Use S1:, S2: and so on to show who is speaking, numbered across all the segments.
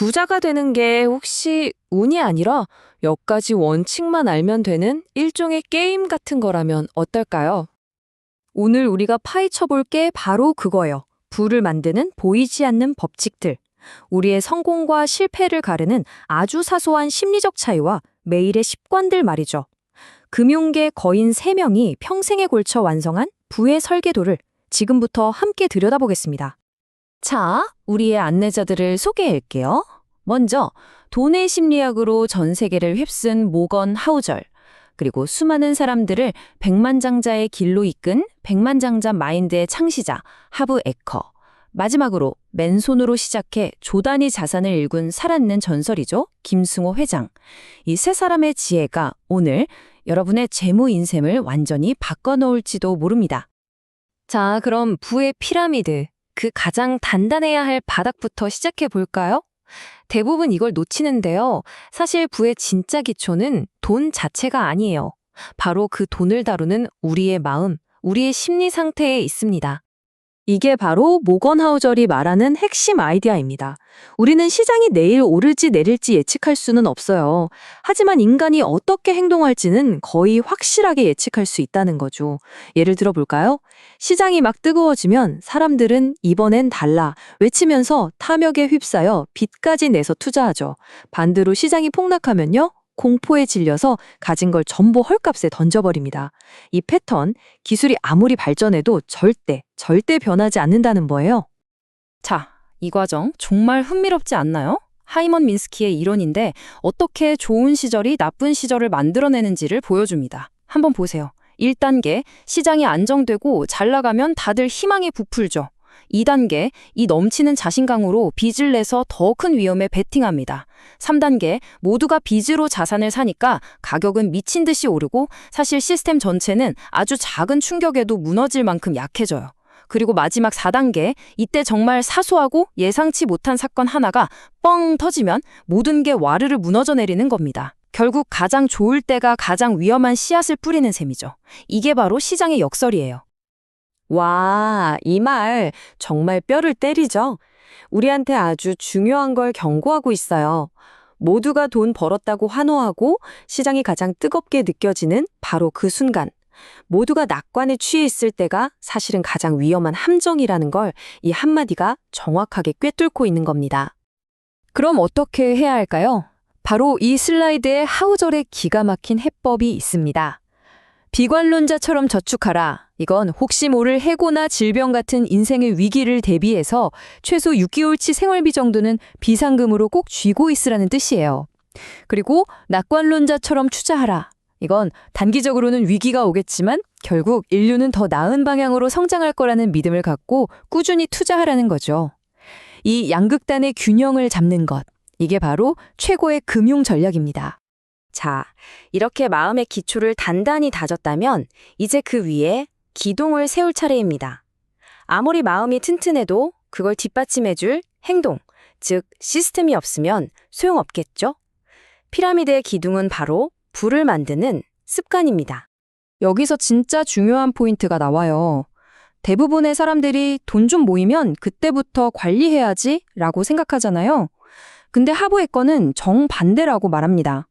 S1: 부자가 되는 게 혹시 운이 아니라 몇 가지 원칙만 알면 되는 일종의 게임 같은 거라면 어떨까요? 오늘 우리가 파헤쳐 볼 게 바로 그거예요. 부를 만드는 보이지 않는 법칙들. 우리의 성공과 실패를 가르는 아주 사소한 심리적 차이와 매일의 습관들 말이죠. 금융계 거인 3명이 평생에 걸쳐 완성한 부의 설계도를 지금부터 함께 들여다보겠습니다. 자, 우리의 안내자들을 소개할게요. 먼저 돈의 심리학으로 전 세계를 휩쓴 모건 하우절, 그리고 수많은 사람들을 백만장자의 길로 이끈 백만장자 마인드의 창시자 하브 에커, 마지막으로 맨손으로 시작해 조단위 자산을 일군 살아있는 전설이죠. 김승호 회장. 이 세 사람의 지혜가 오늘 여러분의 재무 인생을 완전히 바꿔놓을지도 모릅니다. 자, 그럼 부의 피라미드, 그 가장 단단해야 할 바닥부터 시작해 볼까요? 대부분 이걸 놓치는데요. 사실 부의 진짜 기초는 돈 자체가 아니에요. 바로 그 돈을 다루는 우리의 마음, 우리의 심리 상태에 있습니다. 이게 바로 모건 하우절이 말하는 핵심 아이디어입니다. 우리는 시장이 내일 오를지 내릴지 예측할 수는 없어요. 하지만 인간이 어떻게 행동할지는 거의 확실하게 예측할 수 있다는 거죠. 예를 들어 볼까요? 시장이 막 뜨거워지면 사람들은 이번엔 달라 외치면서 탐욕에 휩싸여 빚까지 내서 투자하죠. 반대로 시장이 폭락하면요, 공포에 질려서 가진 걸 전부 헐값에 던져버립니다. 이 패턴, 기술이 아무리 발전해도 절대 변하지 않는다는 거예요. 자, 이 과정 정말 흥미롭지 않나요? 하이먼 민스키의 이론인데 어떻게 좋은 시절이 나쁜 시절을 만들어내는지를 보여줍니다. 한번 보세요. 1단계, 시장이 안정되고 잘 나가면 다들 희망이 부풀죠. 2단계, 이 넘치는 자신감으로 빚을 내서 더 큰 위험에 베팅합니다. 3단계, 모두가 빚으로 자산을 사니까 가격은 미친 듯이 오르고 사실 시스템 전체는 아주 작은 충격에도 무너질 만큼 약해져요. 그리고 마지막 4단계, 이때 정말 사소하고 예상치 못한 사건 하나가 뻥 터지면 모든 게 와르르 무너져 내리는 겁니다. 결국 가장 좋을 때가 가장 위험한 씨앗을 뿌리는 셈이죠. 이게 바로 시장의 역설이에요. 와, 이 말 정말 뼈를 때리죠? 우리한테 아주 중요한 걸 경고하고 있어요. 모두가 돈 벌었다고 환호하고 시장이 가장 뜨겁게 느껴지는 바로 그 순간, 모두가 낙관에 취해 있을 때가 사실은 가장 위험한 함정이라는 걸 이 한마디가 정확하게 꿰뚫고 있는 겁니다. 그럼 어떻게 해야 할까요? 바로 이 슬라이드에 하우절의 기가 막힌 해법이 있습니다. 비관론자처럼 저축하라. 이건 혹시 모를 해고나 질병 같은 인생의 위기를 대비해서 최소 6개월치 생활비 정도는 비상금으로 꼭 쥐고 있으라는 뜻이에요. 그리고 낙관론자처럼 투자하라. 이건 단기적으로는 위기가 오겠지만 결국 인류는 더 나은 방향으로 성장할 거라는 믿음을 갖고 꾸준히 투자하라는 거죠. 이 양극단의 균형을 잡는 것, 이게 바로 최고의 금융 전략입니다. 자, 이렇게 마음의 기초를 단단히 다졌다면 이제 그 위에 기둥을 세울 차례입니다. 아무리 마음이 튼튼해도 그걸 뒷받침해줄 행동, 즉 시스템이 없으면 소용없겠죠? 피라미드의 기둥은 바로 부를 만드는 습관입니다. 여기서 진짜 중요한 포인트가 나와요. 대부분의 사람들이 돈 좀 모이면 그때부터 관리해야지 라고 생각하잖아요. 근데 하부 에커는 정반대라고 말합니다.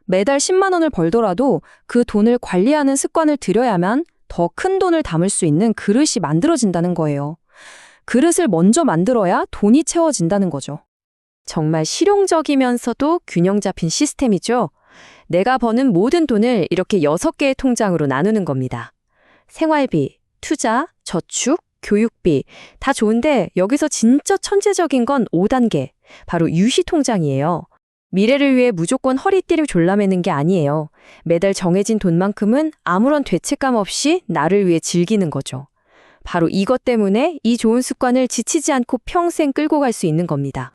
S1: 매달 10만 원을 벌더라도 그 돈을 관리하는 습관을 들여야만 더 큰 돈을 담을 수 있는 그릇이 만들어진다는 거예요. 그릇을 먼저 만들어야 돈이 채워진다는 거죠. 정말 실용적이면서도 균형 잡힌 시스템이죠. 내가 버는 모든 돈을 이렇게 6개의 통장으로 나누는 겁니다. 생활비, 투자, 저축, 교육비 다 좋은데 여기서 진짜 천재적인 건 5단계, 바로 유시통장이에요. 미래를 위해 무조건 허리띠를 졸라매는 게 아니에요. 매달 정해진 돈만큼은 아무런 죄책감 없이 나를 위해 즐기는 거죠. 바로 이것 때문에 이 좋은 습관을 지치지 않고 평생 끌고 갈 수 있는 겁니다.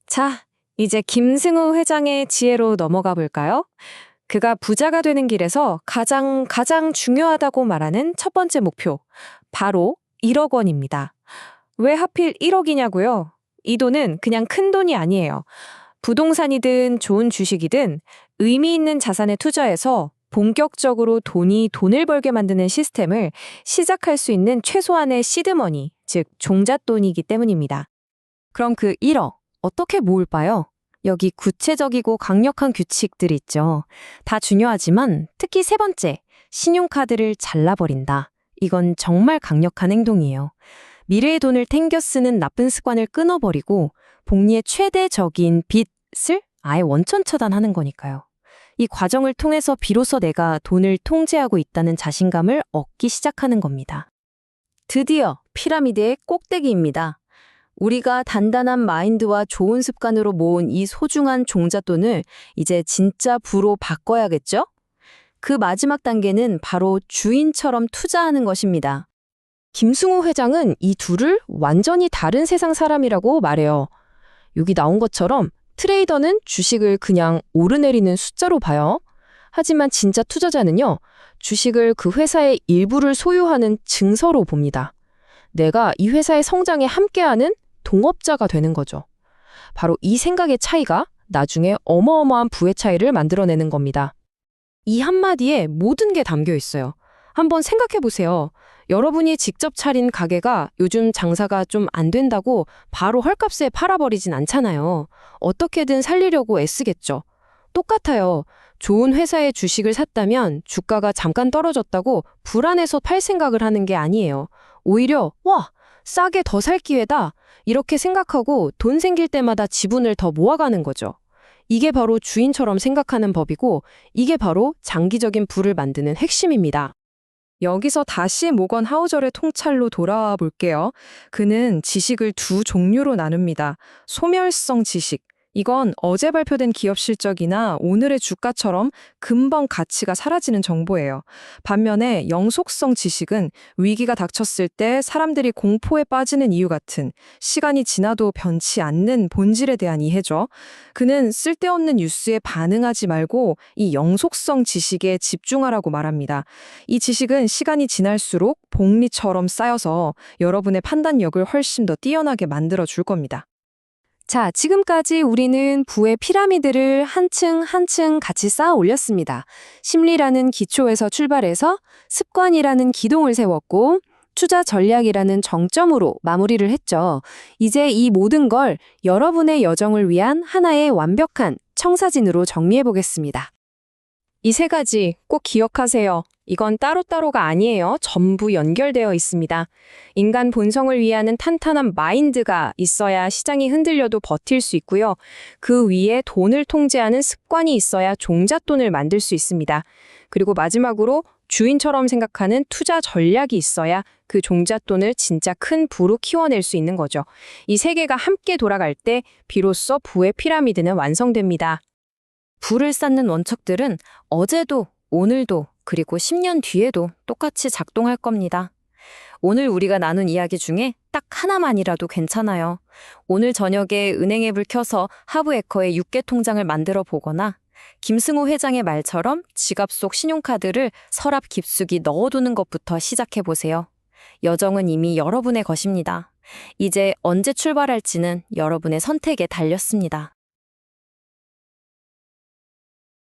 S1: 자, 이제 김승우 회장의 지혜로 넘어가 볼까요? 그가 부자가 되는 길에서 가장 중요하다고 말하는 첫 번째 목표, 바로 1억 원입니다. 왜 하필 1억이냐고요? 이 돈은 그냥 큰 돈이 아니에요. 부동산이든 좋은 주식이든 의미 있는 자산에 투자해서 본격적으로 돈을 벌게 만드는 시스템을 시작할 수 있는 최소한의 시드머니, 즉 종잣돈이기 때문입니다. 그럼 그 1억, 어떻게 모을까요? 여기 구체적이고 강력한 규칙들이 있죠. 다 중요하지만 특히 세 번째, 신용카드를 잘라버린다. 이건 정말 강력한 행동이에요. 미래의 돈을 탱겨 쓰는 나쁜 습관을 끊어버리고 복리의 최대적인 빚을 아예 원천 처단하는 거니까요. 이 과정을 통해서 비로소 내가 돈을 통제하고 있다는 자신감을 얻기 시작하는 겁니다. 드디어 피라미드의 꼭대기입니다. 우리가 단단한 마인드와 좋은 습관으로 모은 이 소중한 종잣돈을 이제 진짜 부로 바꿔야겠죠? 그 마지막 단계는 바로 주인처럼 투자하는 것입니다. 김승우 회장은 이 둘을 완전히 다른 세상 사람이라고 말해요. 여기 나온 것처럼 트레이더는 주식을 그냥 오르내리는 숫자로 봐요. 하지만 진짜 투자자는요, 주식을 그 회사의 일부를 소유하는 증서로 봅니다. 내가 이 회사의 성장에 함께하는 동업자가 되는 거죠. 바로 이 생각의 차이가 나중에 어마어마한 부의 차이를 만들어내는 겁니다. 이 한마디에 모든 게 담겨 있어요. 한번 생각해 보세요. 여러분이 직접 차린 가게가 요즘 장사가 좀 안 된다고 바로 헐값에 팔아버리진 않잖아요. 어떻게든 살리려고 애쓰겠죠. 똑같아요. 좋은 회사의 주식을 샀다면 주가가 잠깐 떨어졌다고 불안해서 팔 생각을 하는 게 아니에요. 오히려 와, 싸게 더 살 기회다. 이렇게 생각하고 돈 생길 때마다 지분을 더 모아가는 거죠. 이게 바로 주인처럼 생각하는 법이고 이게 바로 장기적인 부를 만드는 핵심입니다. 여기서 다시 모건 하우절의 통찰로 돌아와 볼게요. 그는 지식을 두 종류로 나눕니다. 소멸성 지식. 이건 어제 발표된 기업 실적이나 오늘의 주가처럼 금방 가치가 사라지는 정보예요. 반면에 영속성 지식은 위기가 닥쳤을 때 사람들이 공포에 빠지는 이유 같은 시간이 지나도 변치 않는 본질에 대한 이해죠. 그는 쓸데없는 뉴스에 반응하지 말고 이 영속성 지식에 집중하라고 말합니다. 이 지식은 시간이 지날수록 복리처럼 쌓여서 여러분의 판단력을 훨씬 더 뛰어나게 만들어 줄 겁니다. 자, 지금까지 우리는 부의 피라미드를 한 층 한 층 같이 쌓아 올렸습니다. 심리라는 기초에서 출발해서 습관이라는 기둥을 세웠고 투자 전략이라는 정점으로 마무리를 했죠. 이제 이 모든 걸 여러분의 여정을 위한 하나의 완벽한 청사진으로 정리해 보겠습니다. 이 세 가지 꼭 기억하세요. 이건 따로따로가 아니에요. 전부 연결되어 있습니다. 인간 본성을 위하는 탄탄한 마인드가 있어야 시장이 흔들려도 버틸 수 있고요. 그 위에 돈을 통제하는 습관이 있어야 종잣돈을 만들 수 있습니다. 그리고 마지막으로 주인처럼 생각하는 투자 전략이 있어야 그 종잣돈을 진짜 큰 부로 키워낼 수 있는 거죠. 이 세 개가 함께 돌아갈 때 비로소 부의 피라미드는 완성됩니다. 부를 쌓는 원칙들은 어제도 오늘도 그리고 10년 뒤에도 똑같이 작동할 겁니다. 오늘 우리가 나눈 이야기 중에 딱 하나만이라도 괜찮아요. 오늘 저녁에 은행 앱을 켜서 하브에커의 6개 통장을 만들어 보거나 김승호 회장의 말처럼 지갑 속 신용카드를 서랍 깊숙이 넣어두는 것부터 시작해 보세요. 여정은 이미 여러분의 것입니다. 이제 언제 출발할지는 여러분의 선택에 달렸습니다.